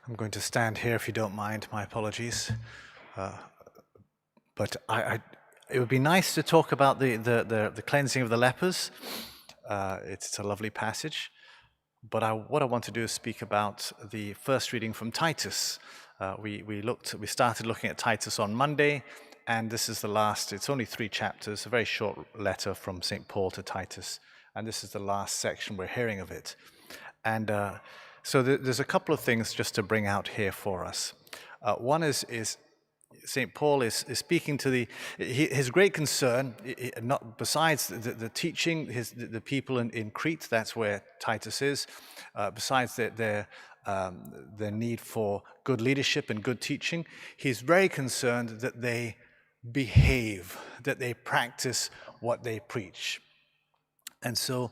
I'm going to stand here if you don't mind. My apologies. But it would be nice to talk about the cleansing of the lepers. It's a lovely passage. But what I want to do is speak about the first reading from Titus. We started looking at Titus on Monday, and this is the last. It's only 3 chapters, a very short letter from St. Paul to Titus, and this is the last section we're hearing of it. And so there's a couple of things just to bring out here for us. One is St. Paul is speaking to his great concern, not besides the teaching, the people in Crete, that's where Titus is, besides their need for good leadership and good teaching, he's very concerned that they behave, that they practice what they preach. And so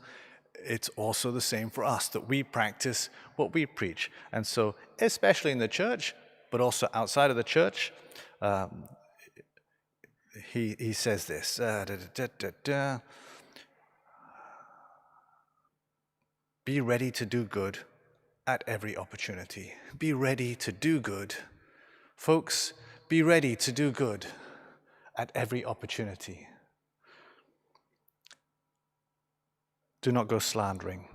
it's also the same for us, that we practice what we preach. And so, especially in the church, but also outside of the church, he says this, be ready to do good at every opportunity. Be ready to do good. Folks, be ready to do good at every opportunity. Do not go slandering,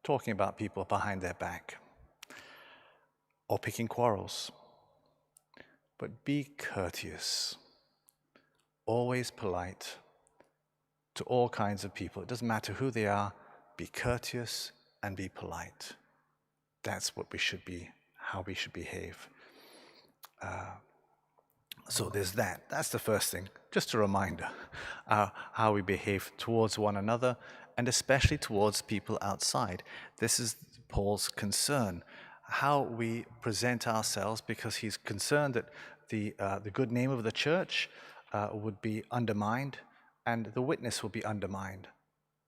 talking about people behind their back, or picking quarrels. But be courteous, always polite to all kinds of people. It doesn't matter who they are, be courteous and be polite. That's what we should be, how we should behave. So there's that. That's the first thing. Just a reminder how we behave towards one another and especially towards people outside. This is Paul's concern, how we present ourselves, because he's concerned that the good name of the church would be undermined and the witness will be undermined.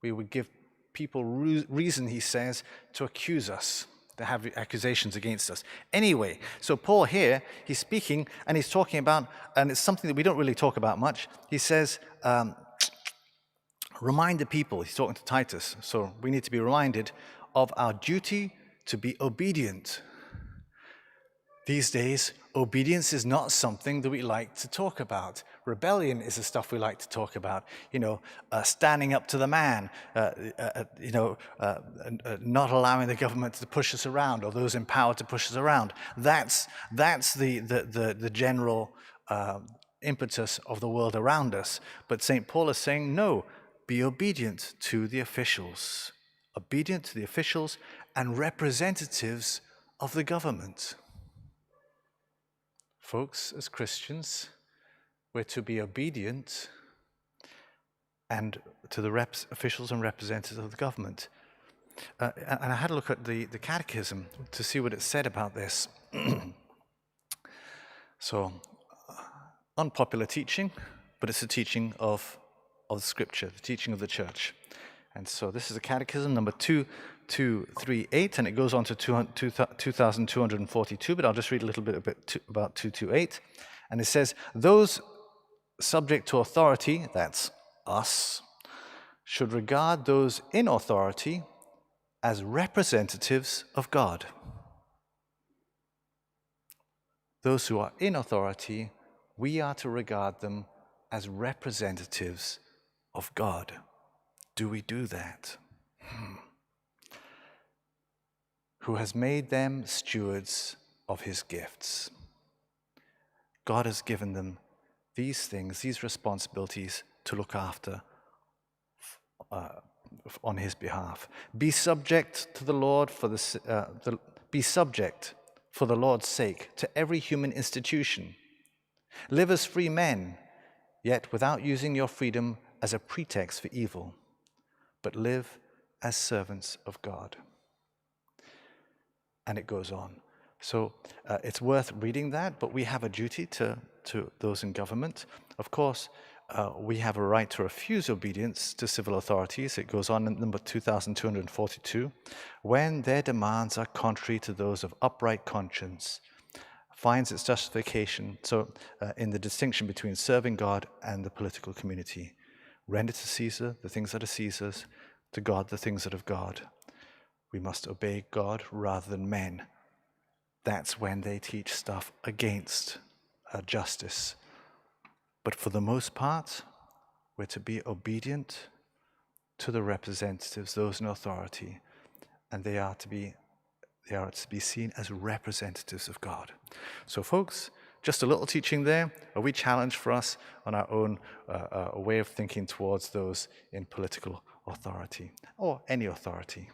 We would give people reason, he says, to accuse us, to have accusations against us. Anyway, so Paul here, he's speaking and he's talking about, and it's something that we don't really talk about much, he says, remind the people, he's talking to Titus, so we need to be reminded of our duty to be obedient. These days, obedience is not something that we like to talk about. Rebellion is the stuff we like to talk about. Standing up to the man, not allowing the government to push us around or those in power to push us around. That's the general impetus of the world around us. But St. Paul is saying, no, be obedient to the officials. Obedient to the officials and representatives of the government. Folks, as Christians, we're to be obedient and to the officials and representatives of the government. And I had a look at the Catechism to see what it said about this. So, unpopular teaching, but it's a teaching of Scripture, the teaching of the Church. And so this is the Catechism, number 2238, and it goes on to 2242, but I'll just read a little bit about 228. And it says, those subject to authority, that's us, should regard those in authority as representatives of God. Those who are in authority, we are to regard them as representatives of God. Do we do that? Who has made them stewards of his gifts. God has given them these things, these responsibilities to look after on his behalf. Be subject to the Lord be subject for the Lord's sake to every human institution. Live as free men, yet without using your freedom as a pretext for evil, but live as servants of God. And it goes on. So it's worth reading that, but we have a duty to those in government. Of course, we have a right to refuse obedience to civil authorities. It goes on in number 2242, when their demands are contrary to those of upright conscience, finds its justification. So in the distinction between serving God and the political community. Render to Caesar the things that are Caesar's, to God the things that are of God. We must obey God rather than men. that's when they teach stuff against justice. But for the most part, we're to be obedient to the representatives, those in authority, and they are to be seen as representatives of God. So folks, just a little teaching there, a wee challenge for us on our own way of thinking towards those in political authority, or any authority.